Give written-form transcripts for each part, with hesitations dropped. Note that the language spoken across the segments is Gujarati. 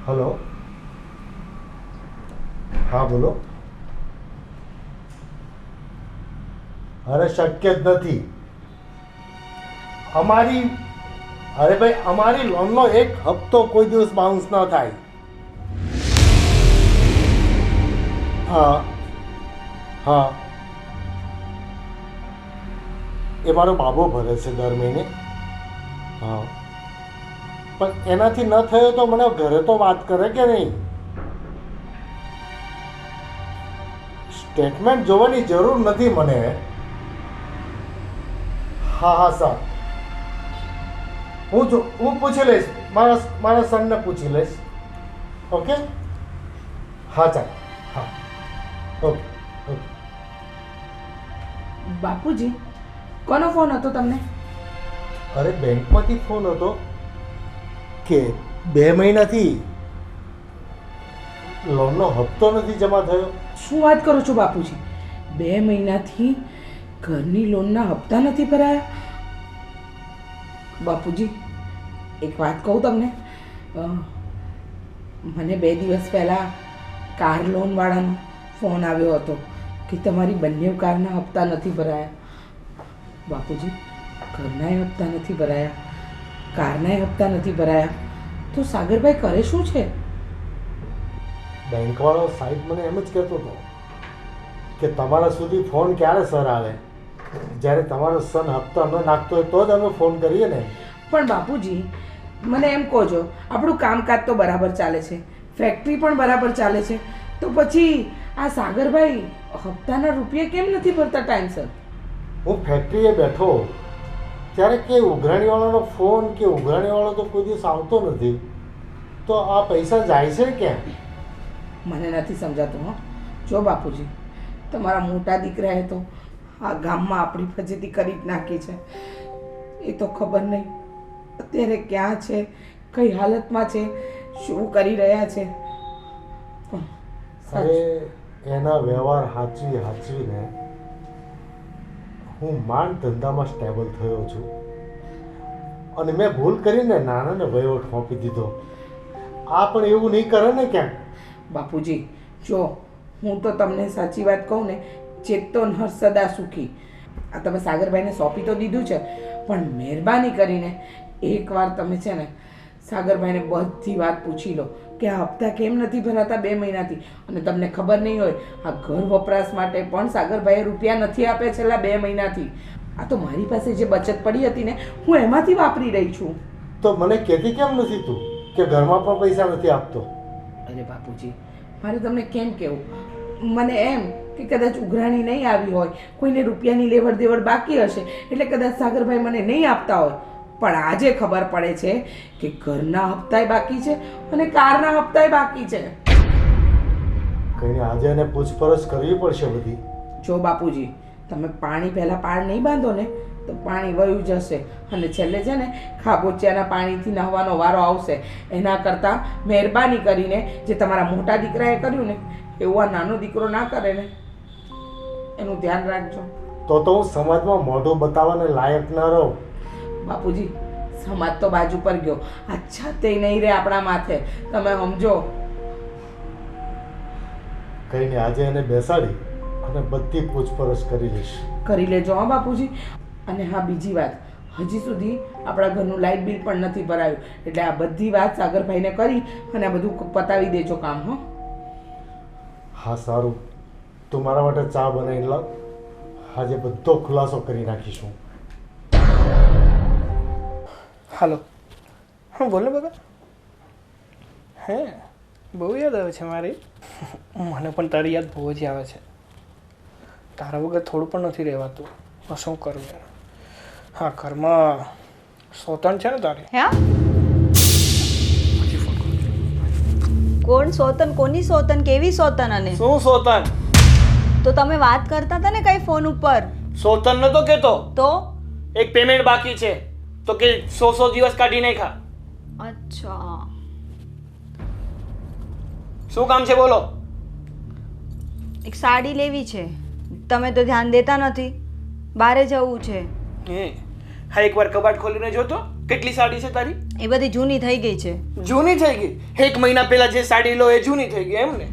હલો, હા બોલો. અરે શક્ય જ નથી. અરે ભાઈ, અમારી લોનનો એક હપ્તો કોઈ દિવસ બાઉન્સ ન થાય. હા હા, એ મારો બાબો ભરે છે દર મહિને. હા, પણ એનાથી ન થયો તો મને ઘરે તો વાત કરે કે નહીં? સ્ટેટમેન્ટ જોવાની જરૂર નથી મને. હા હા સર, હું પૂછી લઈશ, મારા સનને પૂછી લઈશ. ઓકે, હા ચાલ, હા, ઓકે ઓકે. બાપુજી, કોનો ફોન હતો તમને? અરે બેંકમાંથી ફોન હતો કે 2 મહિનાથી લોનનો હપ્તો નથી જમા થયો. શું વાત કરો છો બાપુજી? 2 મહિનાથી ઘરની લોનના હપ્તા નથી ભરાયા? બાપુજી, એક વાત કહું તમને. મને 2 દિવસ પહેલાં કાર લોનવાળાનો ફોન આવ્યો હતો કે તમારી બંને કારના હપ્તા નથી ભરાયા. બાપુજી, ઘરનાય હપ્તા નથી ભરાયા, કારનાય હપ્તા નથી ભરાયા, તો સાગરભાઈ કરે શું છે? બેંકવાળો સાહેબ મને એમ જ કહેતો હતો કે તમારા સુધી ફોન ક્યારે સર આવે? જ્યારે તમારો સન હપ્તા ન નાખતો હોય તો જ અમે ફોન કરીએ ને. પણ બાપુજી, મને એમ કહો છો, આપણું કામકાજ તો બરાબર ચાલે છે, ફેક્ટરી પણ બરાબર ચાલે છે, તો પછી આ સાગરભાઈ હપ્તાના રૂપિયા કેમ નથી ભરતા ટાઈમસર? હું ફેક્ટરીએ બેઠો ત્યારે કે ઉઘરાણીવાળાનો ફોન કે ઉઘરાણીવાળો તો કોઈ દિવસ આવતો નથી, તો આ પૈસા જાય છે ક્યાં? મને નથી સમજાતું. જો બાપુજી, તમારા મોટા દીકરાએ તો આ ગામમાં આપણી ફજેતી કરી જ નાખી છે. એ તો ખબર નહીં અત્યારે ક્યાં છે, કઈ હાલતમાં છે, શું કરી રહ્યા છે. અરે એના વ્યવહાર હાચવીને હું માંડ ધંધામાં સ્ટેબલ થયો છું, અને મેં ભૂલ કરીને નાનાને વહીવટ સોંપી દીધો. આ પણ એવું નહીં કરે ને ક્યાંક? બાપુજી, જો હું તો તમને સાચી વાત કહું ને, ચેતો નર સદા સુખી. આ તમે સાગરભાઈને સોંપી તો દીધું છે, પણ મહેરબાની કરીને એકવાર તમે છે ને સાગરભાઈને બધી વાત પૂછી લો કે આ હપ્તા કેમ નથી ભરાતા 2 મહિનાથી. અને તમને ખબર નહીં હોય, આ ઘર વપરાશ માટે પણ સાગરભાઈએ રૂપિયા નથી આપ્યા છેલ્લા 2 મહિનાથી. આ તો મારી પાસે જે બચત પડી હતી ને, હું એમાંથી વાપરી રહી છું. તો મને કહેતી કેમ નથી તું કે ઘરમાં પણ પૈસા નથી આપતો? અરે બાપુજી, મારે તમને કેમ કહેવું? મને એમ કે કદાચ ઉઘરાણી નહીં આવી હોય, કોઈને રૂપિયાની લેવડ દેવડ બાકી હશે, એટલે કદાચ સાગરભાઈ મને નહીં આપતા હોય. પણ આજે ખબર પડે છે કે ઘરના હપ્તાય બાકી છે અને કારના હપ્તાય બાકી છે. કઈને આજે એને પૂછપરછ કરવી પડશે બધી. જો બાપુજી, તમે પાણી પહેલાં પાળ નહીં બાંધો ને તો પાણી વયું જશે, અને છેલ્લે છે ને ખાબોચિયાના પાણીથી નહાવાનો વારો આવશે. એના કરતાં મહેરબાની કરીને જે તમારા મોટા દીકરાએ કર્યું ને, એવું આ નાનો દીકરો ના કરે ને, એનું ધ્યાન રાખજો. તો હું સમાજમાં મોઢું બતાવવાને લાયક ન રહું. બાપુજી, સમાજ તો બાજુ પર ગયો, આ છતે નહીં રહે આપણા માથે, તમે સમજો. કઈને આજે એને બેસાડી અને બધી પૂછપરછ કરી લઈશ. કરી લેજો હા બાપુજી. અને હા, બીજી વાત, હજી સુધી આપણા ઘરનું લાઇટ બિલ પણ નથી ભરાયું, એટલે આ બધી વાત સાગરભાઈને કરી અને આ બધું પતાવી દેજો કામ. હો હા સારું, તું મારા માટે ચા બનાવી લાવ. આજે બધો ખુલાસો કરી નાખીશું. હાલો, હા બોલો બગા. હે, બહુ યાદ આવે છે મારી. મને પણ તારી યાદ બહુ જ આવે છે. તારા વગર થોડું પણ નથી રહેવાતું. હું શું કરું યાર? હા, ઘરમાં સોતન છે ને તારી? હે? પછી ફોન કરું છું. કોણ સોતન? કોની સોતન? કેવી સોતન? અને શું સોતન? તો તમે વાત કરતા હતા ને કઈ ફોન ઉપર. સોતન નતો કેતો. તો એક પેમેન્ટ બાકી છે, તો કે 100 દિવસ કાઢી નાખા. અચ્છા, શું કામ છે બોલો? એક સાડી લેવી છે, તમે તો ધ્યાન દેતા નથી. બારે જવું છે. હે, હા એકવાર કબાટ ખોલીને જોતો કેટલી સાડી છે તારી. એ બધી જૂની થઈ ગઈ છે. જૂની થઈ ગઈ? 1 મહિના પહેલા જે સાડી લો એ જૂની થઈ ગઈ એમ ને?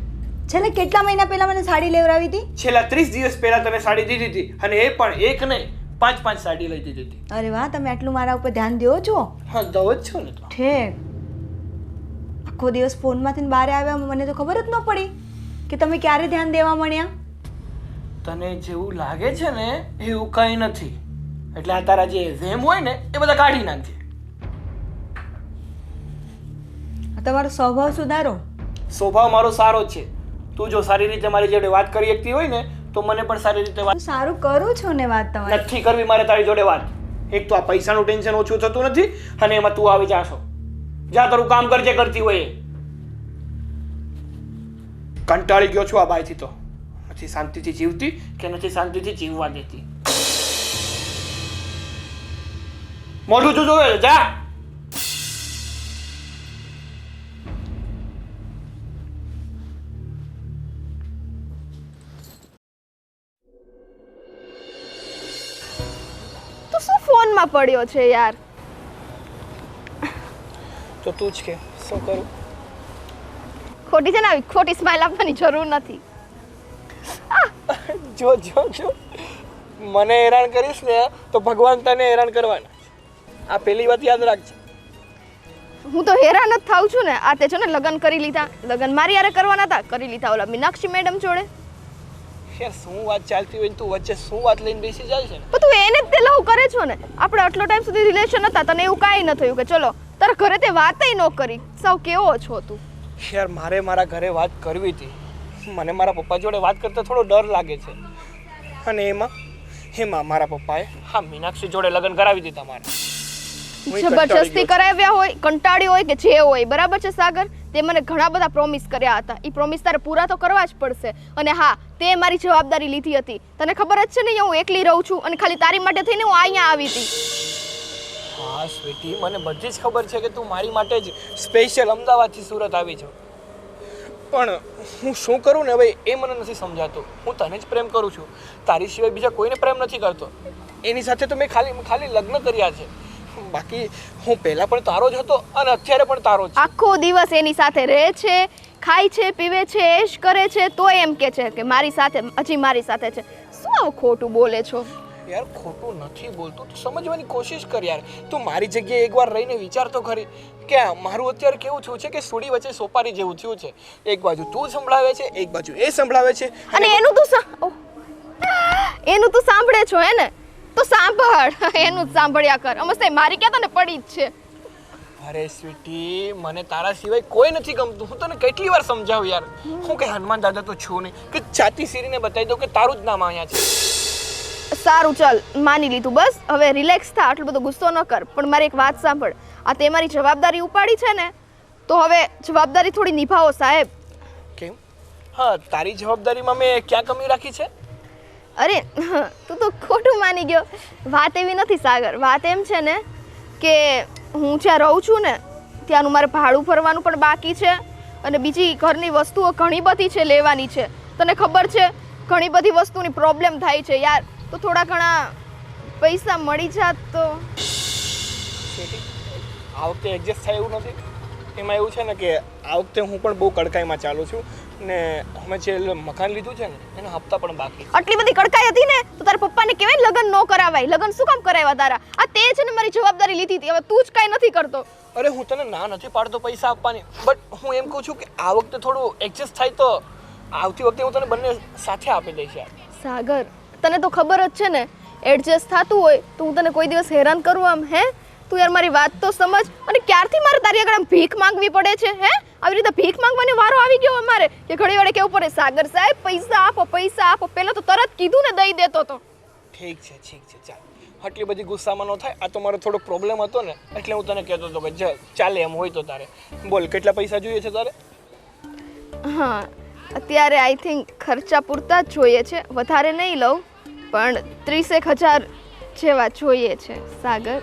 છેલ્લે કેટલા મહિના પહેલા મને સાડી લેવડાવી હતી? છેલ્લા 30 દિવસ પહેલા તને સાડી દીધી હતી, અને એ પણ એક નહીં 5 સાડી લઈ દીધી હતી. અરે વાહ, તમે આટલું મારા ઉપર ધ્યાન દો છો. હા, દઉં જ છું ને. તો ઠીક. આખો દિવસ ફોનમાંથી બહાર આવ્યા મને તો ખબર જ ન પડી કે તમે ક્યારે ધ્યાન દેવા મળ્યા. તને જેવું લાગે છે ને એવું કંઈ નથી. એટલે આ તારા જે વેમ હોય ને એ બધા કાઢી નાખજે. તમારો સ્વભાવ સુધારો. સ્વભાવ મારો સારો જ છે. તું જો સારી રીતે મારી જોડે વાત કરી શકતી હોય ને તો મને પણ સારી રીતે વાત હું સારું કરું છું ને વાત તમારી. નથી કરવી મારે તારી જોડે વાત. એક તો આ પૈસાનું ટેન્શન ઓછું થતું નથી, અને એમાં તું આવી જાશો. જા તારું કામ કરજે કરતી હોય એ. કંટાળી ગયો છું આ બાઈથી. તો નથી શાંતિથી જીવતી કે નથી શાંતિથી જીવવા દેતી. મોઢું તું જોવે જા. તો શું ફોનમાં પડ્યો છે યાર? તો તું જ કે શું કરું? ખોટી છે ને આવી ખોટી સ્માઈલ આપવાની જરૂર નથી. જો જો જો મને હેરાન કરીશ ને તો ભગવાન તને હેરાન કરવાના. આ પહેલી વાત યાદ રાખજે. હું તો હેરાન જ થાઉં છું ને. આ તે છે ને લગ્ન કરી લીધા, લગ્ન મારી યારે કરવાના હતા, કરી લીધા ઓલા મીનાક્ષી મેડમ જોડે. યાર શું વાત ચાલતી હોય ને તું વચ્ચે શું વાત લઈને બેસી જાય છે ને? પણ તું એને જ તે લવ કરે છો ને. આપણે આટલો ટાઈમ સુધી રિલેશન હતા, તને એવું કાંઈ ન થયું કે ચલો તારા ઘરે તે વાતય ન કરી? સાવ કેવો છો તું? યાર મારે મારા ઘરે વાત કરવી હતી. મને મારા પપ્પા જોડે વાત કરતા થોડો ડર લાગે છે. અને એમાં મારા પપ્પાએ હા મીનાક્ષી જોડે લગ્ન કરાવી દીધા મારે. જબરજસ્તી કરાવ્યા હોય, કંટાળી હોય કે જે હોય, બરાબર છે સાગર? તે મને ઘણા બધા પ્રોમિસ કર્યા હતા. એ પ્રોમિસ તારે પૂરા તો કરવા જ પડશે. અને હા, તે મારી જવાબદારી લીધી હતી. તને ખબર જ છે ને હું એકલી રહું છું અને ખાલી તારી માટે થઈને હું અહીંયા આવી હતી. હા સ્વીટી, મને બધી જ ખબર છે કે તું મારી માટે જ સ્પેશિયલ અમદાવાદથી સુરત આવી છો. પણ હું શું કરું ને હવે એ મને નથી સમજાતું. હું તને જ પ્રેમ કરું છું, તારી સિવાય બીજા કોઈને પ્રેમ નથી કરતો. એની સાથે તો મેં ખાલી લગ્ન કર્યા છે. બાકી હું પહેલા પણ તારો જ હતો અને અત્યારે પણ તારો જ. આખો દિવસ એની સાથે રહે છે, ખાય છે, પીવે છે, એશ કરે છે, તો એમ કે છે કે મારી સાથે હજી મારી સાથે છે. શું આવું ખોટું બોલે છો? યાર ખોટું નથી બોલતું, તું સમજવાની કોશિશ કર યાર. તું મારી જગ્યાએ એકવાર રહીને વિચાર તો ખરી કે મારું અત્યારે કેવું થયું છે કે સુડી વચ્ચે સોપારી જેવું થયું છે. એક બાજુ તું સંભળાવે છે, એક બાજુ એ સંભળાવે છે. અને એનું તું સાંભળે છો હે ને? તો સાંભળ, એનું જ સાંભળ્યા કર. અમસ્તે મારી ક્યાં તને પડી જ છે. અરે સ્વીટી, મને તારા સિવાય કોઈ નથી ગમતું. હું તને કેટલી વાર સમજાવું યાર. હું કે હનુમાન દાદા તો છું નહીં કે છાતી સીરીને બતાવી દઉં કે તારું જ નામ અહીંયા છે. સારું ચાલ, માની લીધું. બસ હવે રિલેક્સ થા, આટલો બધો ગુસ્સો ન કર. પણ મારી એક વાત સાંભળ. આ તે મારી જવાબદારી ઉપાડી છે ને, તો હવે જવાબદારી થોડી નિભાવો સાહેબ. કેમ? હા, તારી જવાબદારીમાં મેં ક્યાં કમી રાખી છે? અરે તું તો ખોટું માની ગયો. વાત એવી નથી સાગર. વાત એમ છે ને કે હું જ્યાં રહું છું ને ત્યાંનું મારે ભાડું ભરવાનું પણ બાકી છે, અને બીજી ઘરની વસ્તુઓ ઘણી બધી છે લેવાની છે. તને ખબર છે ઘણી બધી વસ્તુની પ્રોબ્લેમ થાય છે યાર. તો થોડા ઘણા પૈસા મળી જાત તો. આ વખતે એડજસ્ટ થાય એવું નથી. એમાં એવું છે ને કે આ વખતે હું પણ બહુ કડકાઈમાં ચાલું છું ને અમે જે મકાન લીધું છે ને એના હપ્તા પણ બાકી. આટલી બધી કડકાઈ હતી ને તો તારા પપ્પાને કહેવાય લગ્ન ન કરાવાય. લગ્ન શું કામ કરાવ્યા તારા? આ તે છે ને મારી જવાબદારી લીધી હતી. હવે તું જ કાંઈ નથી કરતો. અરે હું તને ના નથી પાડતો પૈસા આપવાની, બટ હું એમ કહું છું કે આ વખતે થોડું એડજસ્ટ થાય તો આવતી વખતે હું તને બંને સાથે આપી દઈશ યાર. સાગર, તને તો ખબર જ છે ને એડજસ્ટ થતું હોય તો હું તને કોઈ દિવસ હેરાન કરું આમ? હે તું યાર મારી વાત તો સમજ. અને ક્યારથી મારે તારી આગળ આમ ભીખ માંગવી પડે છે? હે આવી રીતે ભીખ માંગવાનો વારો આવી ગયો અમારે કે ઘડી વાળે કેવું પડે સાગર સાહેબ પૈસા આપો, પૈસા આપો? પહેલા તો તરત કીધું ને દઈ દેતો તો. ઠીક છે ચાલ, આટલી બધી ગુસ્સામાં ન થાય. આ તો મારો થોડો પ્રોબ્લેમ હતો ને એટલે હું તને કહેતો હતો કે ચાલે એમ હોય તો તારે બોલ કેટલા પૈસા જોઈએ છે તારે? હા, અત્યારે આઈ થિંક ખર્ચા પૂરતા જ જોઈએ છે. વધારે નહીં લઉં, પણ 30,000 જેવા જોઈએ છે. સાગર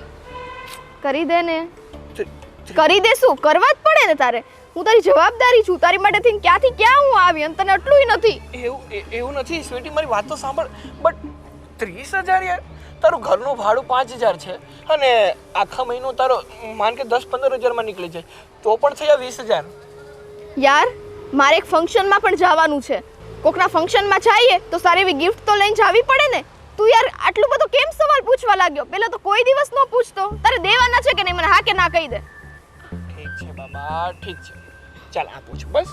કરી દે ને. કરી દેશું, કરવા જ પડે ને તારે. હું તારી જવાબદારી છું. તારી માટે થઈને ક્યાંથી ક્યાં હું આવી અને તને આટલું નથી. એવું નથી સ્વીટી, મારી વાત તો સાંભળ. બટ 30,000 યાર, તારું ઘરનું ભાડું 5000 છે અને આખા મહિનો તારો માન કે 10-15 હજારમાં નીકળી જાય તો પણ થયા 20000. યાર મારે એક ફંક્શનમાં પણ જવાનું છે. કોકના ફંક્શનમાં જઈએ તો સારી એવી ગિફ્ટ તો લઈને જવી પડે ને. તું યાર આટલું બધું કેમ સવાલ પૂછવા લાગ્યો? પહેલા તો કોઈ દિવસ ન પૂછતો. તારે દેવાના છે કે નહીં મને હા કે ના કહી દે. ઠીક છે બાબા, ઠીક છે. ચાલ આપું છું બસ.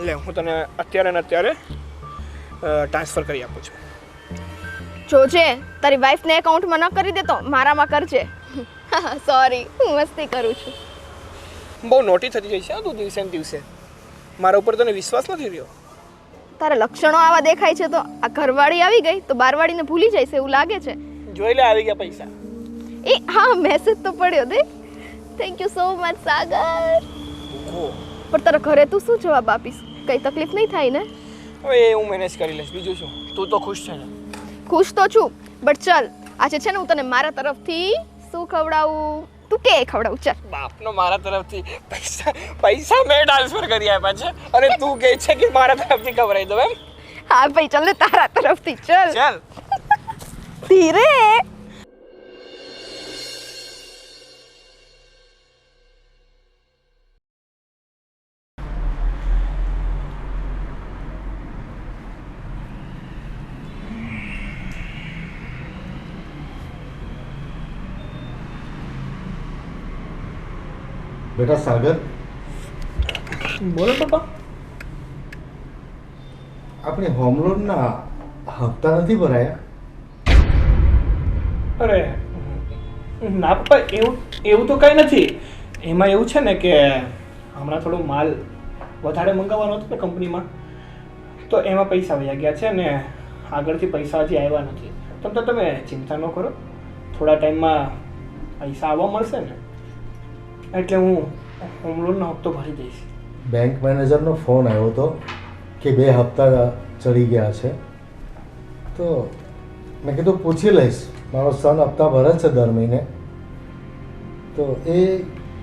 લે હું તને અત્યારે ને અત્યારે ટ્રાન્સફર કરી આપું છું. જોજે તારી વાઈફને એકાઉન્ટમાં ન કરી દેતો, મારામાં કરજે. સોરી, હું મસ્તી કરું છું. બહુ નોટી થતી જાય છે તું દિવસે ને દિવસે. મારા ઉપર તને વિશ્વાસ નથી રહ્યો. તારા લક્ષણો આવા દેખાય છે તો આ ઘરવાળી આવી ગઈ તો બારવાળીને ભૂલી જાય છે એવું લાગે છે. જોઈ લે આવી ગયા પૈસા. એ હા મેસેજ તો પડ્યો દે. થેન્ક યુ સો મચ સાગર. પણ તારા ઘરે તું શું જવાબ આપીશ? કઈ તકલીફ નહીં થાય ને? હવે એ હું મેનેજ કરી લઈશ. બીજું શું, તું તો ખુશ છે ને? ખુશ તો છું બટ ચાલ આજે છે ને હું તને મારા તરફથી શું ખવડાવું તું કે ખવડાવું. ચાલ બાપનો મારા તરફથી પૈસા મેં ટ્રાન્સફર કરી આપ્યા છે અને તું કહે છે કે મારા તરફથી ખવડાવી દઉં એમ? હા ભાઈ ચાલ ને તારા તરફથી. ચાલ ચાલ ધીરે. બેટા સાગર, બોલો પપ્પા. આપણે હોમ લોનના હપ્તા નથી ભરાયા? અરે ના પપ્પા, એવું તો કંઈ નથી. એમાં એવું છે ને કે હમણાં થોડો માલ વધારે મંગાવવાનો હતો ને કંપનીમાં, તો એમાં પૈસા વયા ગયા છે ને આગળથી પૈસા હજી આવ્યા નથી. તમે ચિંતા ન કરો, થોડા ટાઈમમાં પૈસા આવવા મળશે ને એટલે હું હોમ લોનનો હપ્તો ભરી દઈશ. બેંક મેનેજરનો ફોન આવ્યો હતો કે 2 હપ્તા ચડી ગયા છે, તો મેં કીધું પૂછી લઈશ. મારો સન હપ્તા ભરે છે દર મહિને, તો એ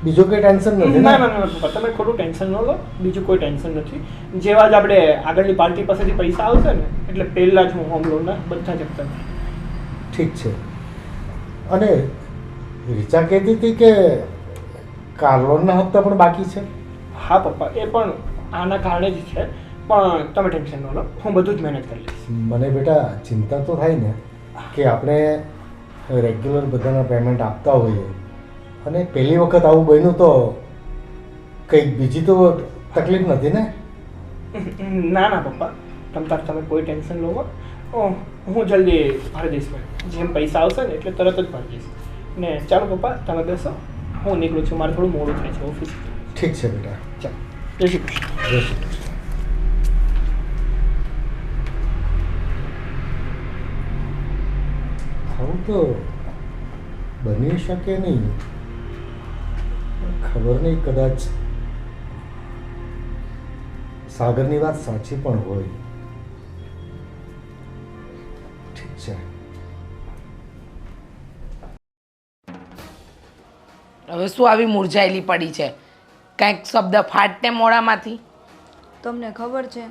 બીજું કંઈ ટેન્શન નથી. ના ના ના પપ્પા, તમે ખોટું ટેન્શન ન લો. બીજું કોઈ ટેન્શન નથી. જેવા જ આપણે આગળની પાર્ટી પાસેથી પૈસા આવશે ને એટલે પહેલાં જ હું હોમ લોનના બધા જ હપ્તા ભરીશ. ઠીક છે. અને રીચા કહેતી હતી કે કાર લોનના હપ્તા પણ બાકી છે. હા પપ્પા, એ પણ આના કારણે જ છે, પણ તમે ટેન્શન ન લો, હું બધું જ મેનેજ કરી લઈશ. મને બેટા ચિંતા તો થાય ને કે આપણે રેગ્યુલર બધાના પેમેન્ટ આપતા હોઈએ અને પહેલી વખત આવું બન્યું તો કંઈક બીજી તો તકલીફ નથી ને? ના ના પપ્પા, તમે કોઈ ટેન્શન લો. હું જલ્દી ભરી દઈશ. જેમ પૈસા આવશે ને એટલે તરત જ ભરી દઈશ. ને ચાલો પપ્પા તમે બેસો, હું નીકળું છું. મારે થોડું મોડું થાય છે ઓફિસ. ઠીક છે બેટા. ચાલો, જય શ્રી કૃષ્ણ. જય શ્રી કૃષ્ણ. આવું તો બની શકે નહીં. ખબર નહીં, કદાચ સાગરની વાત સાચી પણ હોય. ઠીક છે. હવે શું આવી મુરઝાયેલી પડી છે? કંઈક શબ્દ ફાટને મોડામાંથી. તમને ખબર છે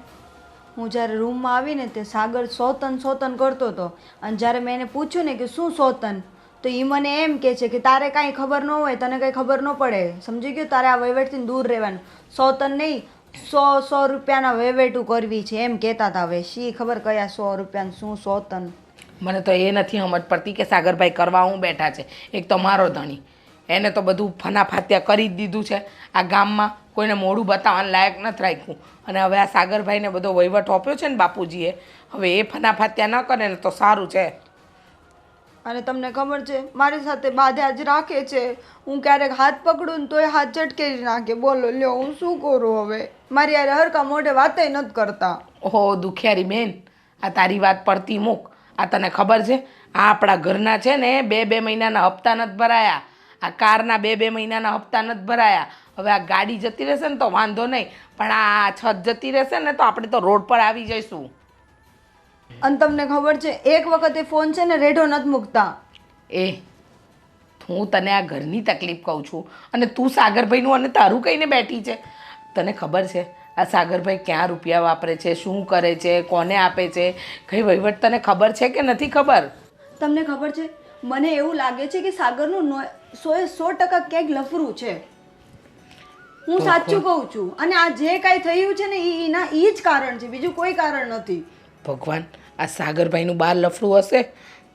હું જ્યારે રૂમમાં આવીને તે સાગર સોતન કરતો હતો અને જ્યારે મેં એને પૂછ્યું ને કે શું સોતન, તો એ મને એમ કહે છે કે તારે કાંઈ ખબર ન હોય, તને કાંઈ ખબર ન પડે, સમજી ગયો? તારે આ વહીવટથી દૂર રહેવાનું. સોતન નહીં, 100 રૂપિયાના વહીવટું કરવી છે એમ કહેતા હતા. હવે શી ખબર કયા 100 રૂપિયાનું શું સોતન. મને તો એ નથી સમજ પડતી કે સાગરભાઈ કરવા હું બેઠા છે. એક તો મારો ધણી, એને તો બધું ફનાફાત્યા કરી જ દીધું છે. આ ગામમાં કોઈને મોઢું બતાવવાનું લાયક નથી રાખ્યું. અને હવે આ સાગરભાઈને બધો વહીવટ આપ્યો છે ને બાપુજીએ, હવે એ ફનાફાત્યા ન કરે ને તો સારું છે. અને તમને ખબર છે મારી સાથે બાધા જ રાખે છે. હું ક્યારેક હાથ પકડું ને તોય હાથ ઝટકેરી નાખે. બોલો લ્યો હું શું કરું હવે? મારી યાર હરકા મોઢે વાતે નથી કરતા. ઓહો દુખિયારી બેન, આ તારી વાત પડતી મૂક. આ તને ખબર છે આ આપણા ઘરના છે ને 2 મહિનાના હપ્તા નથી ભરાયા. આ કારના 2 મહિનાના હપ્તા નથી ભરાયા. હવે આ ગાડી જતી રહેશે ને તો વાંધો નહીં, પણ આ છત જતી રહેશે ને તો આપણે તો રોડ પર આવી જઈશું. અને તમને ખબર છે એક વખત એ ફોન છે ને રેઢો નથી મૂકતા. એ હું તને આ ઘરની તકલીફ કહું છું અને તું સાગરભાઈનું અને તારું કહીને બેઠી છે. તને ખબર છે આ સાગરભાઈ ક્યાં રૂપિયા વાપરે છે, શું કરે છે, કોને આપે છે, કઈ વહીવટ તને ખબર છે કે નથી ખબર? તમને ખબર છે મને એવું લાગે છે કે સાગરનું 100% ક્યાંક લફરું છે. હું સાચું કહું છું. અને આ જે કાંઈ થયું છે ને એ જ કારણ છે, બીજું કોઈ કારણ નથી. ભગવાન, આ સાગરભાઈનું બાર લફડું હશે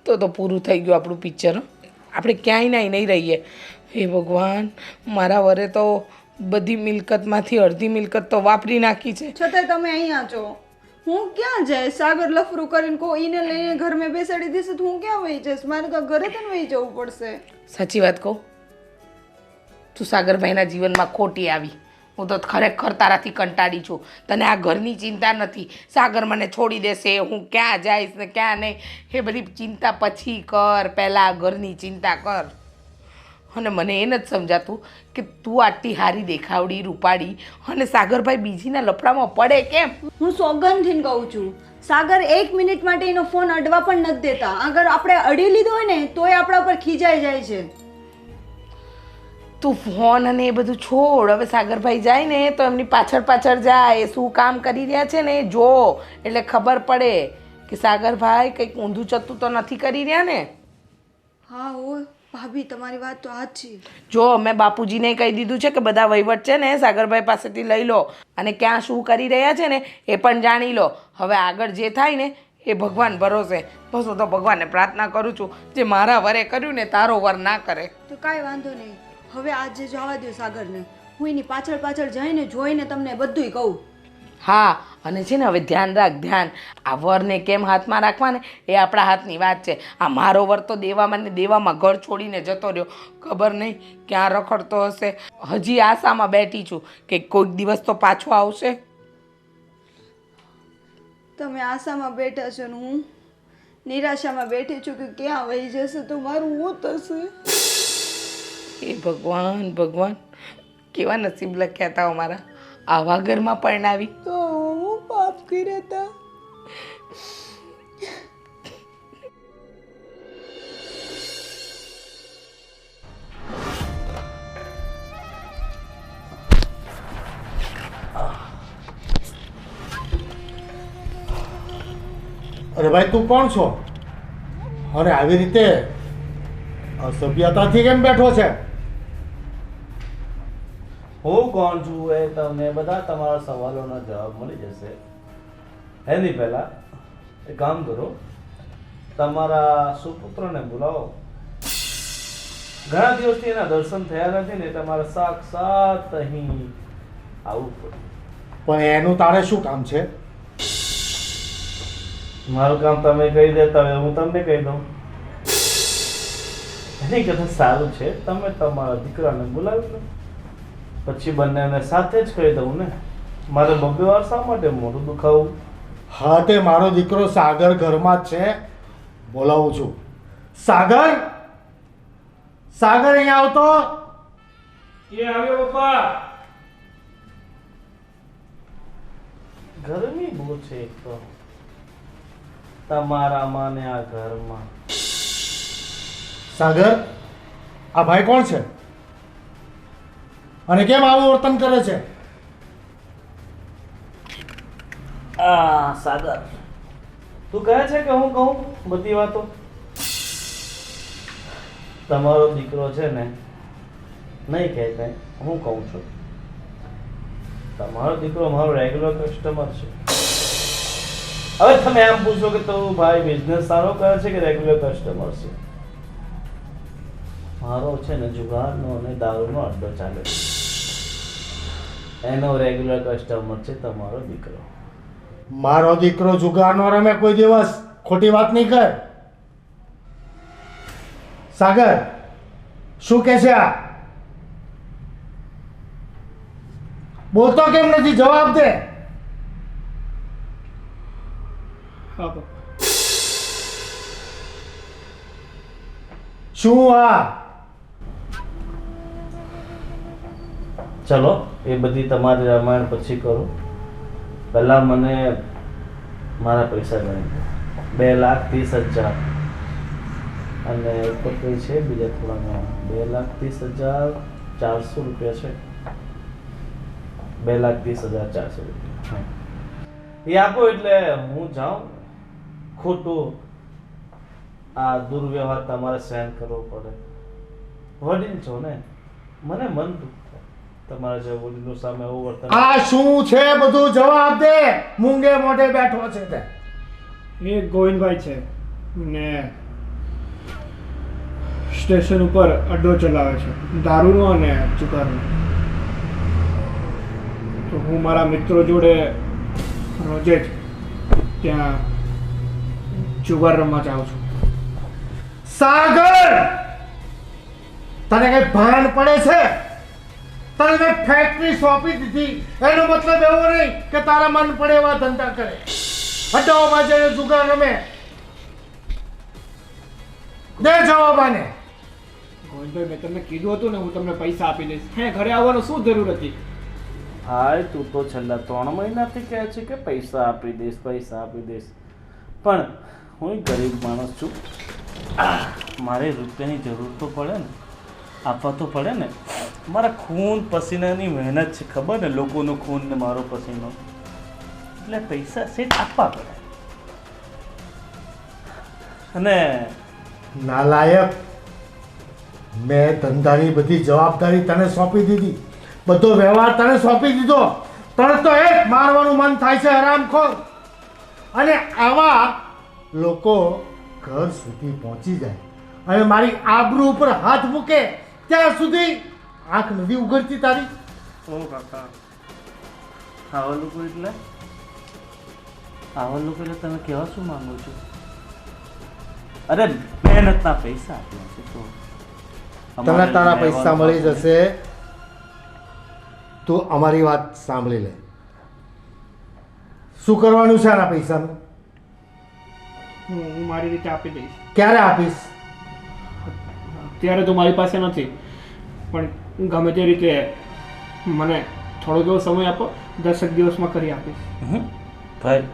તો પૂરું થઈ ગયું આપણું પિક્ચર. આપણે ક્યાંય નહીં રહીએ. હે ભગવાન, મારા વરે તો બધી મિલકતમાંથી અડધી મિલકત તો વાપરી નાખી છે. છતાંય તમે અહીંયા છો. હું ક્યાં જાય? સાગર લફરું કરીને કોઈને લઈને ઘર મેં બેસાડી દેશે તો હું ક્યાં વહી જઈશ? મારે તો ઘરે તો વહી જવું પડશે. સાચી વાત કહું, તું સાગરભાઈના જીવનમાં ખોટી આવી. હું તો ખરેખર તારાથી કંટાળી છું. તને આ ઘરની ચિંતા નથી, સાગર મને છોડી દેશે, હું ક્યાં જઈશ ને ક્યાં નહીં, એ બધી ચિંતા પછી કર, પહેલાં આ ઘરની ચિંતા કર. અને મને એ નથી સમજાતું કે તું આટલી હારી દેખાવડી, રૂપાળી, અને સાગરભાઈ બીજીના લફડામાં પડે કેમ? હું સોગંદથી કહું છું, સાગર 1 મિનિટ માટે એનો ફોન અડવા પણ નથી દેતા. અગર આપણે અડી લીધો હોય ને તોય આપણા ઉપર ખીજાઈ જાય છે. તું ફોન અને એ બધું છોડ. હવે સાગરભાઈ જાય ને તો એમની પાછળ જાય, એ શું કામ કરી રહ્યા છે ને એ જો, એટલે ખબર પડે કે સાગરભાઈ કંઈક ઊંધું ચત્તું તો નથી કરી રહ્યા ને. હા ઓ ભાભી, તમારી વાત તો આ જ છે. જો મેં બાપુજીને કહી દીધું છે કે બધા વહીવટ છે ને સાગરભાઈ પાસેથી લઈ લો, અને ક્યાં શું કરી રહ્યા છે ને એ પણ જાણી લો. હવે આગળ જે થાય ને એ ભગવાન ભરોસે. બસ હું તો ભગવાનને પ્રાર્થના કરું છું, જે મારા વરે કર્યું ને તારો વર ના કરે. તો કાંઈ વાંધો નહીં. હવે આજે જવા દો સાગરને. હું એની પાછળ જઈને જોઈને તમને બધુંય કહું. હા, અને છે ને હવે ધ્યાન રાખ, ધ્યાન. આ વરને કેમ હાથમાં રાખવા ને એ આપણા હાથની વાત છે. આ મારો વર તો દેવામાં ને દેવામાં ઘર છોડીને જતો રહ્યો. ખબર નહીં ક્યાં રખડતો હશે. હજી આશામાં બેઠી છું કે કોઈક દિવસ તો પાછો આવશે. તમે આશામાં બેઠા છો ને હું નિરાશામાં બેઠી છું કે ક્યાં વહી જશે તો મારું હું થશે. એ ભગવાન, ભગવાન, કેવા નસીબ લખ્યા હતા અમારા, આવા ઘરમાં પરણાવી. તો હું પાપ કર્યા હતા. અરે ભાઈ, તું કોણ છો? અરે આવી રીતે અસભ્યતાથી કેમ બેઠો છે? હું કોણ છું એ તમને બધા તમારા સવાલોના જવાબ મળી જશે. એની પહેલા એક કામ કરો, તમારા સુપુત્રને બોલાવો. ઘણા દિવસથી એના દર્શન થયા નથી ને તમારે સાક્ષાત અહીં આવવું પડે. પણ એનું તારે શું કામ છે? મારું કામ તમે કહી દેતા હોય હું તમને કહી દઉં. એની કરતાં સારું છે તમે તમારા દીકરાને બોલાવી લો, પછી બંનેને સાથે જ કહી દઉં ને. મારે બબ્બે વાર શા માટે મોઢું દુખાવું? હા, તે મારો દીકરો સાગર ઘરમાં જ છે, બોલાવું છું. સાગર, સાગર અહીંયા આવતો. એ આવ્યો પપ્પા. ગરમી બહુ છે એક તો તમારા માને આ ઘરમાં. સાગર, આ ભાઈ કોણ છે અને કેમ આવું વર્તન કરે છે? સાગર, તું કહે છે કે હું કહું બધી વાતો? તમારો દીકરો છે ને, નહીં કહે કઈ, હું કહું છું. તમારો દીકરો મારો રેગ્યુલર કસ્ટમર છે. હવે તમે એમ પૂછો કે તો ભાઈ બિઝનેસ સારો કરે છે કે રેગ્યુલર કસ્ટમર છે? મારો છે ને જુગારનો અને દારૂનો અડ્ડો ચાલે છે. એનો રેગ્યુલર કસ્ટમર છે તમારો દીકરો. મારો દીકરો જુગારનો રમે કોઈ દિવસ. ખોટી વાત નહીં કર. સાગર, શું કહે છે આ? બોલતો કેમ નથી? જવાબ દે. હા પપ્પા. શું આ? ચલો એ બધી તમારી રામાયણ પછી કરું. પહેલા મને મારા પૈસા ગણી દો. 2,30,000 અને ઉપર કઈ છે બીજા થોડા 2,30,400 રૂપિયા છે. 2,30,400 રૂપિયા એ આપો એટલે હું જાઉં. ખોટું આ દુર્વ્યવહાર તમારે સહન કરવો પડે. વડીલ છો ને, મને મન દુઃખ થાય તમારા જે વડીલો સામે એવું વર્તન. આ શું છે બધું જવાબ દે. મૂંગે મોઢે બેઠો છે તે. એ ગોવિંદભાઈ છે ને સ્ટેશન ઉપર અડ્ડો ચલાવે છે દારૂનો અને જુગારનો. તો હું મારા મિત્રો જોડે રોજે જ ત્યાં જુગાર રમવા જાઉં છું. સાગર, તને કઈ ભાન પડે છે? તને મેં ફેક્ટરી સોંપી દીધી, એનો મતલબ એવો નહીં કે તારા મન પડે એવા ધંધા કરે, અડ્ડાઓમાં જઈને જુગાર રમે. દે જવાબ આને. ગોવિંદભાઈ, મેં તમને કીધું હતું ને હું તમને પૈસા આપી દઈશ. હે, ઘરે આવવાનું શું જરૂર હતી? ભાઈ તું તો છેલ્લા 3 મહિનાથી કહે છે કે પૈસા આપી દઈશ, પૈસા આપી દઈશ, પણ હું ગરીબ માણસ છું. મારે રૂપિયાની જરૂર તો પડે ને, આપવા તો પડે ને. મારા ખૂન પસીનાની મહેનત છે, ખબર ને, લોકોનું ખૂન ને મારો પસીનો, એટલે પૈસા સેટ આપવા પડે. અને નાલાયક, મેં ધંધાની બધી જવાબદારી તને સોંપી દીધી, બધો વ્યવહાર તને સોંપી દીધો, તને તો એ જ મારવાનું મન થાય છે, હરામખોર. અને આવા લોકો ઘર સુધી પહોંચી જાય અને મારી આબરૂ ઉપર હાથ મૂકે ત્યાં સુધી આંખ નથી ઉઘડતી તારી. ઓ કાકા, આવા લોકો એટલે તમે કહેવા શું માંગો છો? અરે મહેનતના પૈસા આપ્યા છે તો તને તારા પૈસા મળી જશે. તું અમારી વાત સાંભળી લે. શું કરવાનું છે આના પૈસાનું? હું મારી રીતે આપી દઈશ. ક્યારે આપીશ? અત્યારે તો મારી પાસે નથી, પણ ગમે તે રીતે મને થોડો એવો સમય આપો, 10 દિવસમાં કરી આપીશ. ભાઈ,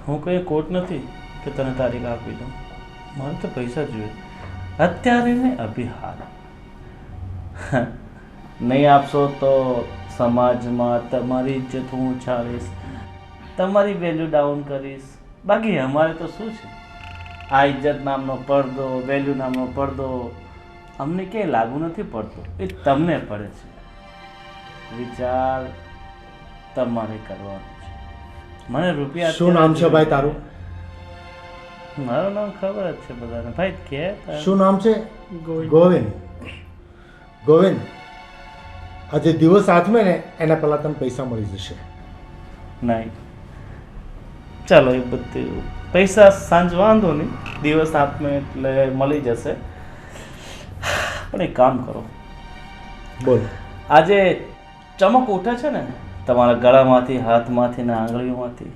હું કંઈ કોર્ટ નથી કે તને તારીખ આપી દઉં. મારે તો પૈસા જોઈએ અત્યારે ને અભી હાલ. નહીં આપશો તો સમાજમાં તમારી ઇજ્જત હું ઉછાળીશ, તમારી વેલ્યુ ડાઉન કરીશ. બાકી અમારે તો શું છે? આ ઇજ્જત નામનો પડદો, વેલ્યુ નામનો પડદો અમને ક્યાંય લાગુ નથી પડતો, એ તમને પડે છે. વિચાર તમારે કરવાનો છે. મને રૂપિયા. શું નામ છે ભાઈ તારું? મારું નામ ખબર જ છે બધાને. ભાઈ કે શું નામ છે? ગોવિંદ. ગોવિંદ. ગોવિંદ, આજે દિવસ હાથમે ને એના પહેલા તને પૈસા મળી જશે. નહીં, ચાલો એ બધું પૈસા સાંજ વાંધો નહીં, દિવસ હાથમાં એટલે મળી જશે. પણ એક કામ કરો, બોલ. આજે ચમક ઉઠે છે ને તમારા ગળામાંથી, હાથમાંથી ને આંગળીઓમાંથી,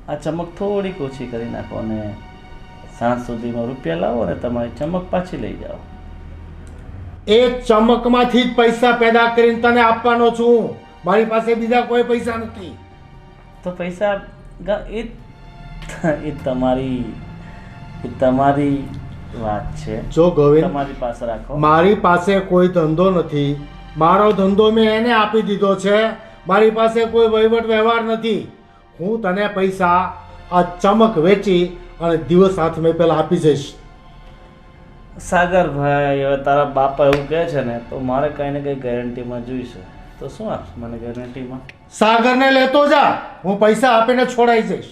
આ ચમક થોડીક ઓછી કરી નાખો અને સાંજ સુધીમાં રૂપિયા લાવો અને તમારી ચમક પાછી લઈ જાઓ. એ ચમકમાંથી જ પૈસા પેદા કરીને તને આપવાનો છું. મારી પાસે બીજા કોઈ પૈસા નથી. તો પૈસા એ તમારી વાત છે. જો ગોવિંદ, તમારી પાસે રાખો. મારી પાસે કોઈ ધંધો નથી. મારો ધંધો મેં એને આપી દીધો છે. મારી પાસે કોઈ વહીવટ વ્યવહાર નથી. હું તને પૈસા આ ચમક વેચી અને દિવસ હાથ મેં પહેલા આપી જઈશ. સાગરભાઈ, હવે તારા બાપા એવું કહે છે ને તો મારે કંઈ ને કંઈ ગેરંટીમાં જોઈશે. તો શું આપશે મને ગેરંટીમાં? સાગરને લેતો જા, હું પૈસા આપીને છોડાઈ જઈશ.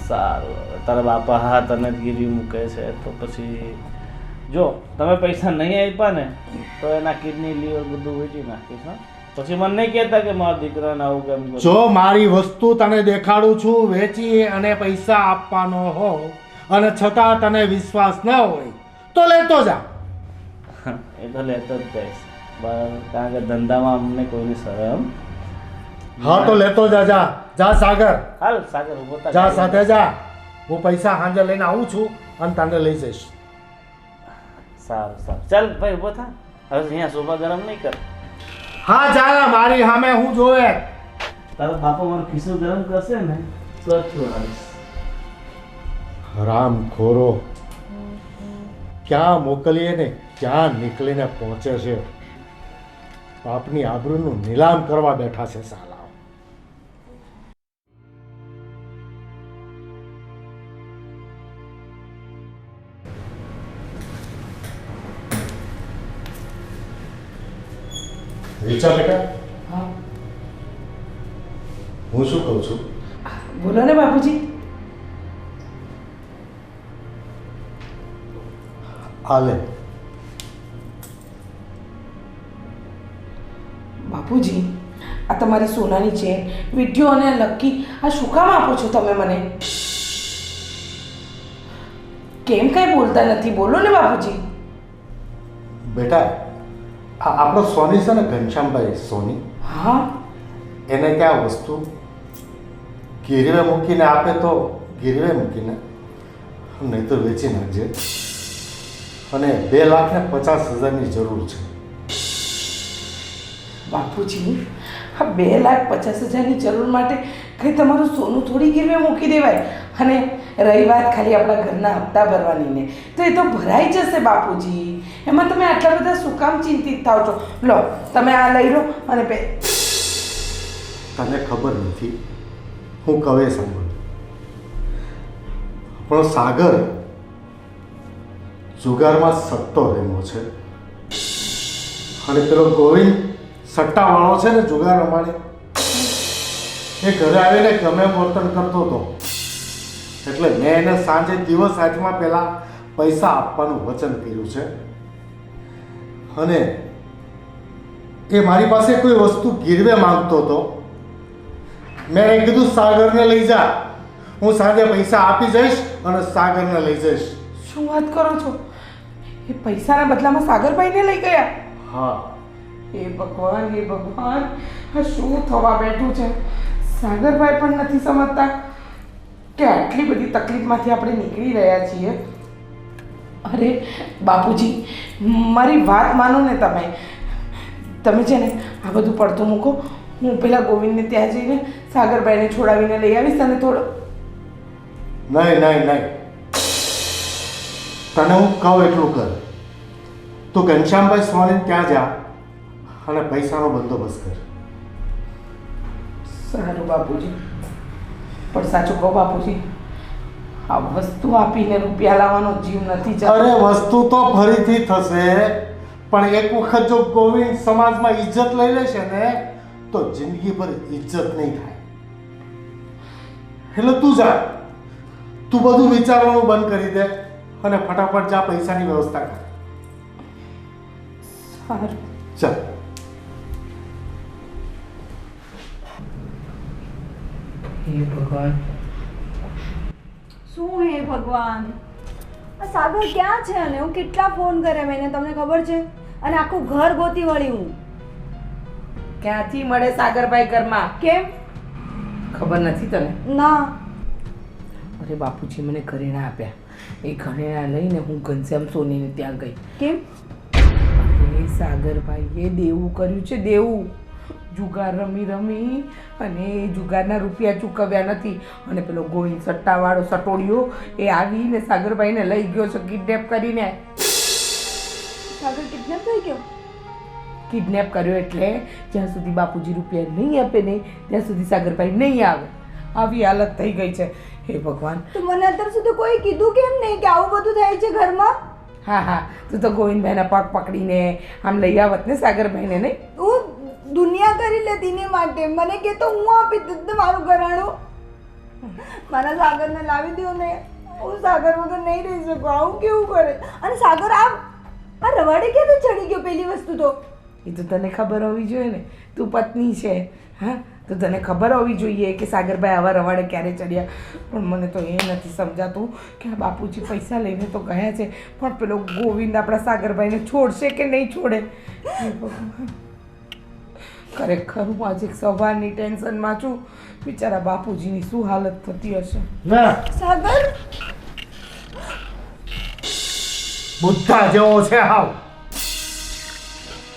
સારું, હવે તારા બાપા હા તને જ ગીરવી મૂકે છે તો પછી જો તમે પૈસા નહીં આપ્યા ને તો એના કિડની લીવર બધું વેચી નાખીશ. હા, પછી મને નહીં કહેતા કે મારા દીકરાને આવું કેમ કર્યું. જો મારી વસ્તુ તને દેખાડું છું વેચી અને પૈસા આપવાનો હો અને છતાં તને વિશ્વાસ ન હોય તો લેતો જા. એ તો લેતો જ જઈશ, કારણ કે ધંધામાં અમને કોઈની શરમ. હા તો લેતો જા. જા જા સાગર, હાલ સાગર ઉભો થા. જા સાથે જા. હું પૈસા સાંજે લઈને આવું છું અને તને લઈ જઈશ. સારું સારું, ચાલ ભાઈ ઉભો થા. હવે અહીંયા સોફા ગરમ નહીં કર. હા જા, મારી સામે હું જોવે. તારો બાપો મારો ખિસ્સો ગરમ કરશે ને તો જ છોડાવીશ. હરામ ખોરો, ક્યાં મોકલીએ ને ક્યાં નીકળીને પહોંચે છે. બાપની આબરૂનું નીલામ કરવા બેઠા છે સાલા. રીચા બેટા, હા હું શું કહું છું? બોલો ને બાપુજી. હાલે બાપુજી, આ તમારી સોનાની ચેન, વીંટીઓ અને લક્કી આ શું કામ આપો છો તમે મને? કેમ કાંઈ બોલતા નથી? બોલો ને બાપુજી. બેટા, આ આપણો સોની છે ને, ઘનશ્યામભાઈ સોની, હા એને ક્યાં વસ્તુ ગીરવે મૂકીને આપે તો ગીરવે મૂકીને, નહીં તો વેચી નાખજે. અને 2,50,000ની જરૂર છે. બાપુજી, આ 2,50,000ની જરૂર માટે કંઈ તમારું સોનું થોડી ગીરવે મૂકી દેવાય. અને રહી વાત ખાલી આપણા ઘરના હપ્તા ભરવાની ને, તો એ તો ભરાઈ જશે બાપુજી. એમાં તમે આટલા બધા શું કામ ચિંતિત થાવ છો? લો, તમે આ લઈ લો અને તને ખબર નથી, હું કવે સાંભળ. પણ સાગર જુગારમાં સટ્ટો રમ્યો છે, અને પેલો ગોવિંદ સટ્ટાવાળો છે ને, જુગાર રમાડે, એ ઘરે આવીને ગમે વર્તન કરતો હતો. એટલે મેં એને સાંજે દિવસ હાથમાં પહેલાં પૈસા આપવાનું વચન કર્યું છે. અને એ મારી પાસે કોઈ વસ્તુ ગીરવે માંગતો હતો. મેં એને કીધું સાગરને લઈ જા, હું સાંજે પૈસા આપી જઈશ અને સાગરને લઈ જઈશ. શું વાત કરો છો? એ પૈસાના બદલામાં સાગરભાઈને લઈ ગયા? હા, હે ભગવાન, હે ભગવાન, આ શું થવા બેઠું છે? સાગરભાઈ પણ નથી સમજતા કે આટલી બધી તકલીફમાંથી આપણે નીકળી રહ્યા છીએ. અરે બાપુજી, મારી વાત માનો ને તમે. તમે છે ને આ બધું પડતું મૂકો. હું પેલા ગોવિંદને ત્યાં જઈને સાગરભાઈને છોડાવીને લઈ આવીશ. અને થોડો નહીં નહીં નહીં, તને હું કહું એટલું કર. તું ઘનશ્યામભાઈ સોની ત્યાં જા અને પૈસાનો બંદોબસ્ત કર. સારું બાપુજી, પણ સાચું કહો બાપુજી, આ વસ્તુ આપીને રૂપિયા લાવવાનો જીવ નથી જતો. અરે વસ્તુ તો ફરીથી થશે, પણ એક વખત જો ગોવિંદ સમાજમાં ઇજ્જત લઈ લેશે ને, તો જિંદગી પર ઇજ્જત નહીં થાય. એટલે તું જા, તું બધું વિચારવાનું બંધ કરી દે અને ફટાફટ જા, પૈસાની વ્યવસ્થા કર. સારું. ચાલ. હે ભગવાન, શું હે ભગવાન, આ સાગર ક્યાં છે? અને હું કેટલા ફોન કર્યા મેં, તમને ખબર છે? અને આખું ઘર ગોતી વળી હું. ક્યાંથી મળે સાગરભાઈ ઘરમાં? કેમ? ખબર નથી તને? ના. અરે બાપુજી મને ઘરેણા આપ્યા. એ ઘરેણા લઈને હું ઘનશ્યામ સોનીને ત્યાં ગઈ. કેમ? અરે સાગરભાઈએ દેવું કર્યું છે, દેવું. જુગાર રમી રમી અને એ જુગારના રૂપિયા ચૂકવ્યા નથી. અને પેલો ગોવિંદ સટ્ટાવાળો સટોડિયો એ આવીને સાગરભાઈને લઈ ગયો છે કિડનેપ કરીને. સાગર કિડનેપ થઈ ગયો? કિડનેપ કર્યો એટલે જ્યાં સુધી બાપુજી રૂપિયા નહીં આપે ને ત્યાં સુધી સાગરભાઈ નહીં આવે. આવી હાલત થઈ ગઈ છે. હે ભગવાન. તો મને અત્યાર સુધી કોઈ કીધું કેમ નહીં કે આવું બધું થાય છે ઘરમાં? હા હા, તું તો ગોવિંદભાઈના પગ પકડીને આમ લઈ આવત ને સાગરભાઈને, નહીં? હું દુનિયા કરી લેતી ને માટે મને કે તો હું આપી દઉં મારું ઘરાણું. મારા સાગરને લાવી દો ને, હું સાગર વગર નહીં રહી શકું. આવું કેવું કરે? અને સાગર આ રવાડે ક્યાંથી ચડી ગયો? પહેલી વસ્તુ તો એ તો તને ખબર હોવી જોઈએ ને, તું પત્ની છે. હા, તો તને ખબર હોવી જોઈએ કે સાગરભાઈ આવા રવાડે ક્યારે ચડ્યા. પણ મને તો એ નથી સમજાતું કે આ બાપુજી પૈસા લઈને તો ગયા છે, પણ પેલો ગોવિંદ આપણા સાગરભાઈને છોડશે કે નહીં છોડે? હે ભગવાન, ખરેખર હું આજે એક સવારની ટેન્શનમાં છું. બિચારા બાપુજીની શું હાલત થતી હશે. ના, સાગર બુદ્ધા જેવો છે હાવ.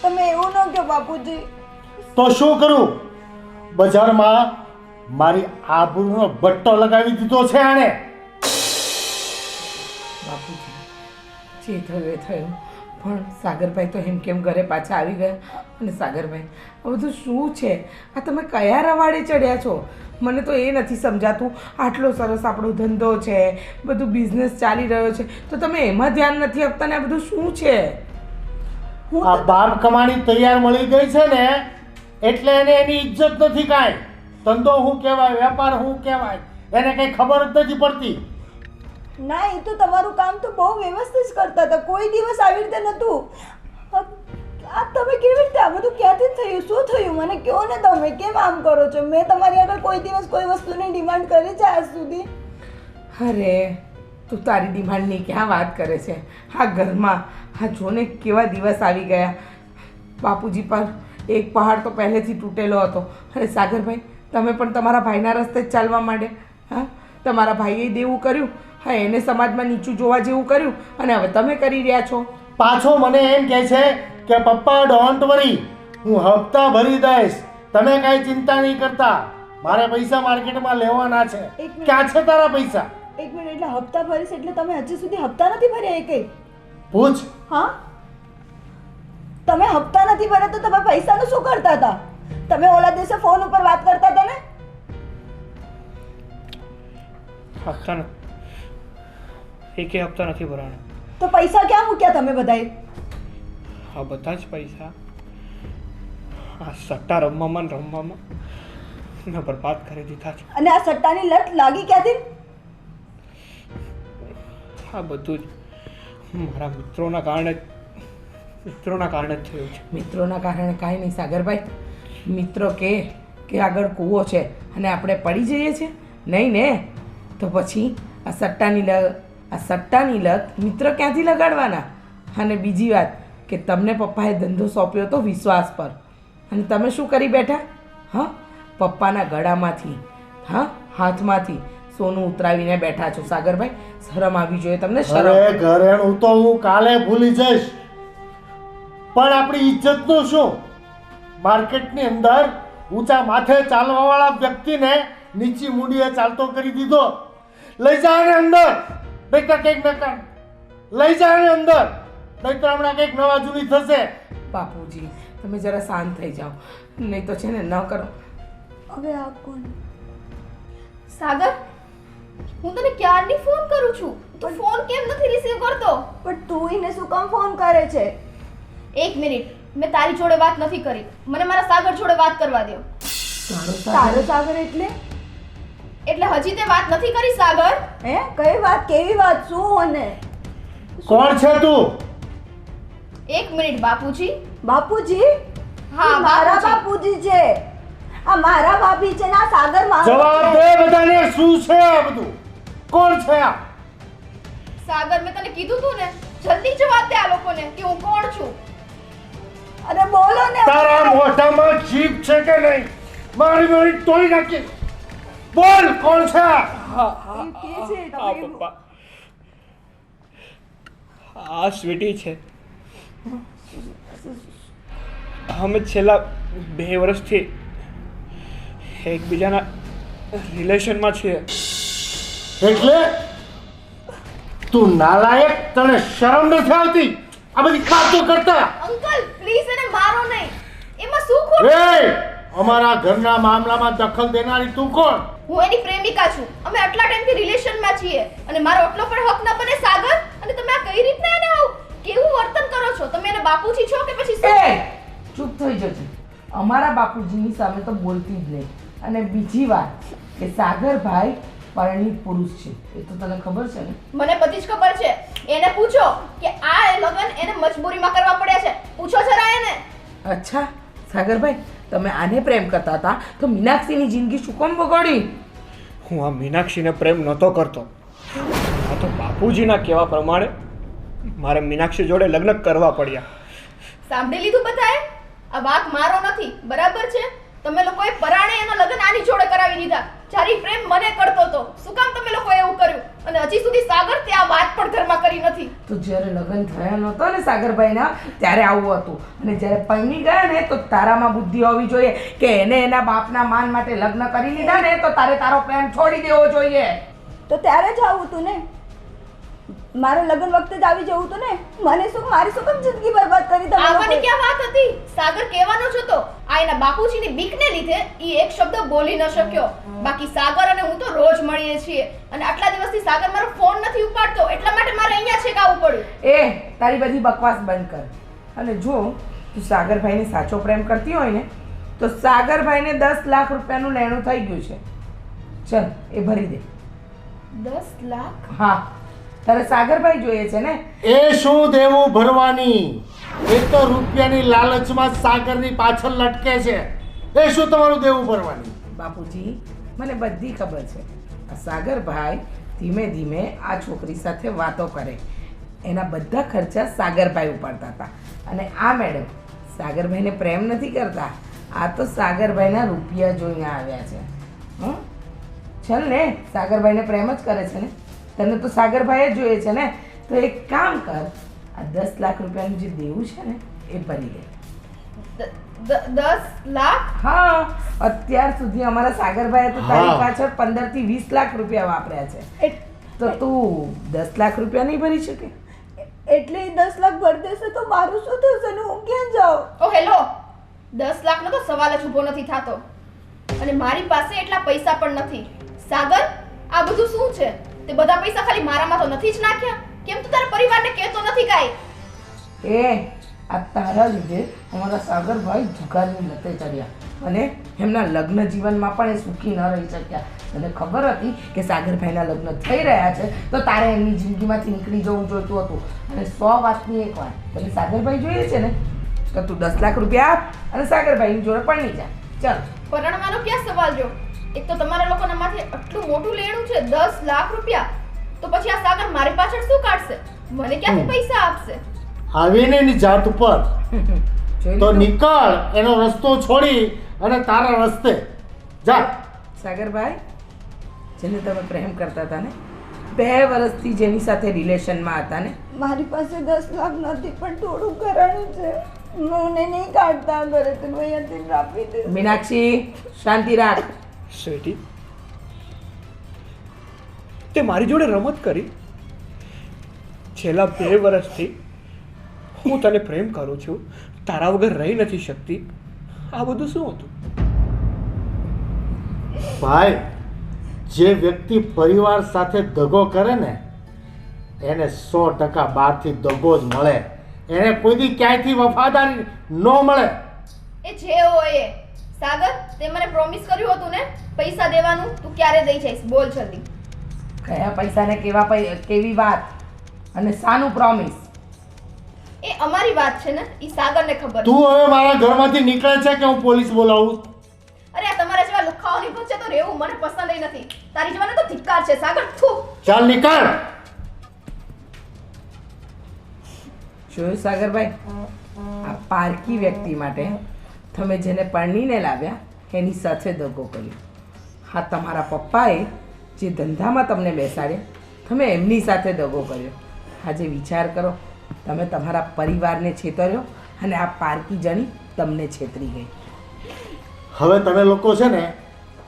તમે એવું ન કહો બાપુજી. તો શું કરું? બજારમાં મારી આબરૂનો બટ્ટો લગાવી દીધો છે આણે. બાપુજી, જે થયું એ થયું, પણ સાગરભાઈ તો એમ કેમ ઘરે પાછા આવી ગયા. અને સાગરભાઈ, આ બધું શું છે? આ તમે કયા રવાડે ચડ્યા છો? મને તો એ નથી સમજાતું. આટલો સરસ આપણો ધંધો છે, બધું બિઝનેસ ચાલી રહ્યો છે, તો તમે એમાં ધ્યાન નથી આપતા ને આ બધું શું છે? હું આ બાપ કમાણી તૈયાર મળી ગઈ છે ને એટલે એને એની ઇજ્જત નથી કાંઈ. ધંધો શું કહેવાય, વેપાર શું કહેવાય, એને કંઈ ખબર જ નથી પડતી. ના, એ તો તમારું કામ તો બહુ વ્યવસ્થિત કરતા હતા, કોઈ દિવસ આવી રીતે નહોતું. આ તમે કેવી રીતે આ બધું ક્યાંથી થયું, શું થયું મને કહો ને, તમે કેમ આમ કરો છો? મેં તમારી આગળ કોઈ દિવસ કોઈ વસ્તુની ડિમાન્ડ કરી છે આજ સુધી? અરે તું તારી ડિમાન્ડની ક્યાં વાત કરે છે? હા ઘરમાં હા જોને કેવા દિવસ આવી ગયા. બાપુજી પર એક પહાડ તો પહેલેથી તૂટેલો હતો. અરે સાગરભાઈ, તમે પણ તમારા ભાઈના રસ્તે જ ચાલવા માંડે. હા, તમારા ભાઈએ દેવું કર્યું, હા એને સમાજમાં નીચું જોવા જેવું કર્યું, અને હવે તમે કરી રહ્યા છો. પાછો મને એમ કહે છે કે પપ્પા ડોન્ટ વરી, હું હપ્તા ભરી દઈશ, તમે કાંઈ ચિંતા નહીં કરતા, મારે પૈસા માર્કેટમાં લેવાના છે. એક મિનિટ. ક્યાં છે તારા પૈસા? એક મિનિટ, એટલે હપ્તા ભરીશ એટલે તમે હજી સુધી હપ્તા નથી ભર્યા એ કઈ? પૂછ. હા, તમે હપ્તા નથી ભર્યા તો તમે પૈસાનું શું કરતા હતા? તમે ઓલા દિવસે ફોન ઉપર વાત કરતા હતા ને? હપ્તા એકે હપ્તા નથી ભરાણા. તો પૈસા ક્યાં મૂક્યા તમે બધાએ? આ બધા જ પૈસા આ સટ્ટા રમવામાં ને રમવામાં મેં બરબાદ કરી દીધા છે. અને આ સટ્ટાની લત લાગી ક્યાંથી? આ બધું જ મારા મિત્રોના કારણે જ થયું છે. મિત્રોના કારણે કાંઈ નહીં સાગરભાઈ. મિત્રો કે આગળ કૂવો છે અને આપણે પડી જઈએ છીએ? નહીં ને. તો પછી આ સટ્ટાની લત મિત્ર ક્યાંથી લગાડવાના? અને બીજી વાત કે તમને પપ્પાએ ધંધો સોંપ્યો હતો વિશ્વાસ પર, અને તમે શું કરી બેઠા? હા, પપ્પાના ગળામાંથી હાથમાંથી સોનું ઉતરાવીને બેઠા છો. સાગરભાઈ, શરમ આવી જોઈએ તમને. શરમ. અરે ઘરેણું તો હું કાલે ભૂલી જઈશ, પણ આપણી ઇજ્જતનું શું? માર્કેટની અંદર ઊંચા માથે ચાલવાવાળા વ્યક્તિને નીચી મૂડીએ ચાલતો કરી દીધો. લઈ જા ને અંદર, નહીતર કંઈક નકાર. લઈ જા ને અંદર, નહીતર હમણાં કંઈક નવા જૂની થશે. બાપુજી તમે જરા શાંત થઈ જાઓ, નહીં તો છે ને ન કરો. હવે આ કોણ? સાગર, હું તને ક્યારની ફોન કરું છું, તું ફોન કેમ નથી રિસીવ કરતો? પણ તું એને શું કામ ફોન કરે છે? એક મિનિટ, મેં તારી જોડે વાત નથી કરી, મને મારા સાગર જોડે વાત કરવા દો. તારો સાગર એટલે? એટલે હજી તે વાત નથી કરી સાગર? હે, કઈ વાત? કેવી વાત? શું? અને કોણ છે તું? એક મિનિટ બાપુજી. બાપુજી? હા, મારા બાપુજી. બાપુજી છે. આ મારા ભાભી છે ને આ સાગર મારો જવાબ છે. દે બધાને, શું છે આ બધું? કોણ છે આ? સાગર, મેં તને કીધું તું ને, જલ્દી જવાબ દે આ લોકોને કે હું કોણ છું. અરે બોલો ને. તારા મોઢામાં જીભ છે કે નહીં? મારી તોડી નાખી. બોલ, કોણ છે આ? એ કે છે આ તમે પપ્પા, આ સ્વીટી છે. અમે છેલ્લા 2 વર્ષથી એકબીજાના રિલેશનમાં છીએ. એટલે તું નાલાયક, તને શરમ નથી આવતી આ બધી વાતો કરતા? અંકલ પ્લીઝ એને મારો નહીં, એમાં શું ખોટું? એ અમારા ઘરના મામલામાં દખલ દેનારી તું કોણ? હું એની પ્રેમિકા છું, અમે આટલા ટાઈમથી રિલેશનમાં છીએ, અને મારો એટલો પણ હક ન બને સાગર. અને તમે આ કઈ રીતના એને આવું કેવું વર્તન કરો છો? તમે એને બાપુજી છો કે પછી શું? એ ચૂપ થઈ જજો. અમારા બાપુજીની સામે તો બોલતી જ નહીં. અને બીજી વાત કે સાગરભાઈ પરિણીત પુરુષ છે, એ તો તને ખબર છે ને? મને બધી જ ખબર છે. એને પૂછો કે આ લગ્ન એને મજબૂરીમાં કરવા પડ્યા છે. પૂછો જરા એને. અચ્છા સાગરભાઈ, તમે આને પ્રેમ કરતા હતા તો મીનાક્ષીની જિંદગી શું કામ બગાડી? હું આ મીનાક્ષીને પ્રેમ નહોતો કરતો. આ તો બાપુજીના કહેવા પ્રમાણે મારે મીનાક્ષી જોડે લગ્ન કરવા પડ્યા. સાંભળી લીધું બધાએ? આ વાક મારો નથી, બરાબર છે? તમે લોકોએ પરાણે એના લગ્ન આની જોડે કરાવી દીધા, જ્યારે પ્રેમ મને કરતો હતો. શું કામ તમે લોકોએ એવું કર્યું? અને હજી સુધી સાગર તે આ વાત પણ ઘરમાં કરી નથી. તો જ્યારે લગ્ન થયા નહોતો ને સાગરભાઈના, ત્યારે આવું હતું. અને જ્યારે પરણી ગયા ને તો તારામાં બુદ્ધિ હોવી જોઈએ કે એને એના બાપના માન માટે લગ્ન કરી લીધા ને તો તારે તારો પ્રેમ છોડી દેવો જોઈએ. તો ત્યારે જ આવું તું ને, મારે લગ્ન વખતે જ આવી જવું તું ને. મને શું, મારી શું કેમ જિંદગી બરબાદ કરી તમે આવવાની લોકોએ? ક્યાં વાત હતી? સાગર કહેવાનો જ હતો. આ એના બાપુજીની બીકને લીધે ઈ એક શબ્દ બોલી ન શક્યો. બાકી સાગર અને હું તો રોજ મળીએ છીએ, અને આટલા દિવસથી સાગર મારો ફોન નથી ઉપાડતો, એટલા માટે મારે અહીંયા છેક આવવું પડ્યું. એ તારી બધી બકવાસ બંધ કર. અને જો તું સાગરભાઈને સાચો પ્રેમ કરતી હોય ને તો સાગરભાઈને 10 લાખ રૂપિયાનું લેણું થઈ ગયું છે. ચલ એ ભરી દે. 10 લાખ? હા, તારે સાગરભાઈ જોઈએ છે ને? એ શું દેવું ભરવાની? એ તો રૂપિયાની લાલચમાં સાગરની પાછળ લટકે છે. એ શું તમારું દેવું ભરવાની? બાપુજી, મને બધી ખબર છે. આ સાગરભાઈ ધીમે ધીમે આ છોકરી સાથે વાતો કરે, એના બધા ખર્ચા સાગરભાઈ ઉપાડતા હતા. અને આ મેડમ સાગરભાઈને પ્રેમ નથી કરતા, આ તો સાગરભાઈના રૂપિયા જોઈને આવ્યા છે. ચાલ ને, સાગરભાઈને પ્રેમ જ કરે છે ને, તને તો સાગરભાઈ જ જોઈએ છે ને, તો એક કામ કર, આ 10 લાખ રૂપિયાનું જે દેવું છે ને એ ભરી દે. 10 લાખ? હા, અત્યાર સુધી અમારા સાગરભાઈએ તો તારી પાછળ 15 થી 20 લાખ રૂપિયા વાપર્યા છે, તો તું 10 લાખ રૂપિયા નહીં ભરી શકે? એટલે 10 લાખ ભરી દેશે તો મારું શું થશે ને હું ક્યાં જાઉં? ઓ હેલો, 10 લાખનો તો સવાલ જ ઊભો નથી થતો, અને મારી પાસે એટલા પૈસા પણ નથી. સાગર, આ બધું શું છે? તે બધા પૈસા ખાલી મારામાં તો નથી જ નાખ્યા? કેમ તું તારા પરિવારને કહેતો નથી કાંઈ? એ આ તારા લીધે અમારા સાગરભાઈ જુગારની લતે ચડ્યા અને એમના લગ્ન જીવનમાં પણ એ સુખી ન રહી શક્યા. તને ખબર હતી કે સાગરભાઈના લગ્ન થઈ રહ્યા છે તો તારે એમની જિંદગીમાંથી નીકળી જવું જોઈતું હતું. અને 100 વાતની એક વાત, તને સાગરભાઈ જોઈએ છે ને તો તું 10 લાખ રૂપિયા આપ અને સાગરભાઈની જોડે પરણી જા. ચાલ. પરણવાનો ક્યાં સવાલ? જો એક તો તમારા લોકોના માથે આટલું મોટું લેણું છે 10 લાખ રૂપિયા, તો પછી આ સાગર મારી પાછળ શું કાઢશે? મને ક્યાંથી પૈસા આપશે? આવીને એની જાત ઉપર તો નીકળ, એનો રસ્તો છોડી અને તારા રસ્તે જા. સાગરભાઈ, જેને તમે પ્રેમ કરતા હતા ને, 2 વર્ષથી જેની સાથે રિલેશનમાં હતા ને, મારી પાસે 10 લાખ નથી પણ થોડું ઘરાણું છે, મને નહીં કાઢતા ઘરે, તો અહીંયાથી આપી દે. મીનાક્ષી, શાંતિ રાખ. સ્વીટી, તે મારી જોડે રમત કરી. છેલ્લા 2 વર્ષથી હું તને પ્રેમ કરું છું, તારા વગર રહી નથી શકતી. આ બધું શું હતું? ભાઈ, જે વ્યક્તિ પરિવાર સાથે દગો કરે ને એને 100% બહારથી દગો જ મળે. એને કોઈથી ક્યાંયથી વફાદારી ન મળે. એ જે હોય એ. સાગર, તે મને પ્રોમિસ કર્યું હતું ને પૈસા દેવાનું, તું ક્યારે દઈ જઈશ? બોલ જલ્દી. કયા પૈસાને કેવી વાત અને શાનું પ્રોમિસ? એ અમારી વાત છે ને, એ સાગરને ખબર છે. તું હવે મારા ઘરમાંથી નીકળે છે કે હું પોલીસ બોલાવું? અરે આ તમારા જેવા લુખાઓની વચ્ચે તો રહેવું મને પસંદ નથી. તારી જેવાને તો ધિક્કાર છે. સાગર, થૂ. ચાલ નીકળ. જોયું સાગરભાઈ, આ પારકી વ્યક્તિ માટે તમે જેને પરણીને લાવ્યા એની સાથે દગો કર્યો. હા, તમારા પપ્પાએ જે ધંધામાં તમને બેસાડ્યા તમે એમની સાથે દગો કર્યો. આજે વિચાર કરો, તમે તમારા પરિવારને છેતર્યો અને આ પારકી જણી તમને છેતરી ગઈ. હવે તમે લોકો છે ને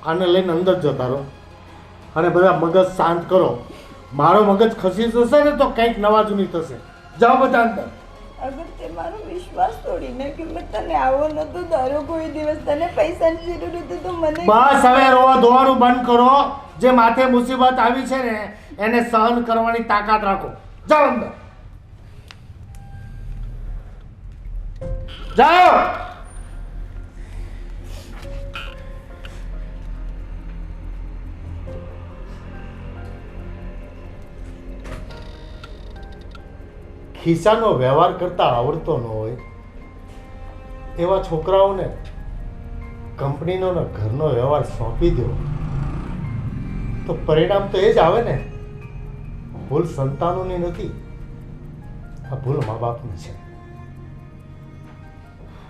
આને લઈને અંદર જતા રહો અને બધા મગજ શાંત કરો. મારો મગજ ખસી જશે ને તો કંઈક નવા જૂની થશે. જાઓ બધા અંદર. અગર તે મારો વિશ્વાસ તોડી નાખ્યો, મેં તને આવો નતો ધાર્યો કોઈ દિવસ, તને પૈસાની જરૂર હતી તો મને બસ હવે રોવા ધોવાનું બંધ કરો. જે માથે મુસીબત આવી છે ને એને સહન કરવાની તાકાત રાખો. જાઓ અંદર જાઓ. ખિસ્સાનો વ્યવહાર કરતા આવડતો ન હોય એવા છોકરાઓને કંપનીનો ને ઘરનો વ્યવહાર સોંપી દો તો પરિણામ તો એ જ આવે ને. ભૂલ સંતાનોની નથી, આ ભૂલ મા બાપની છે.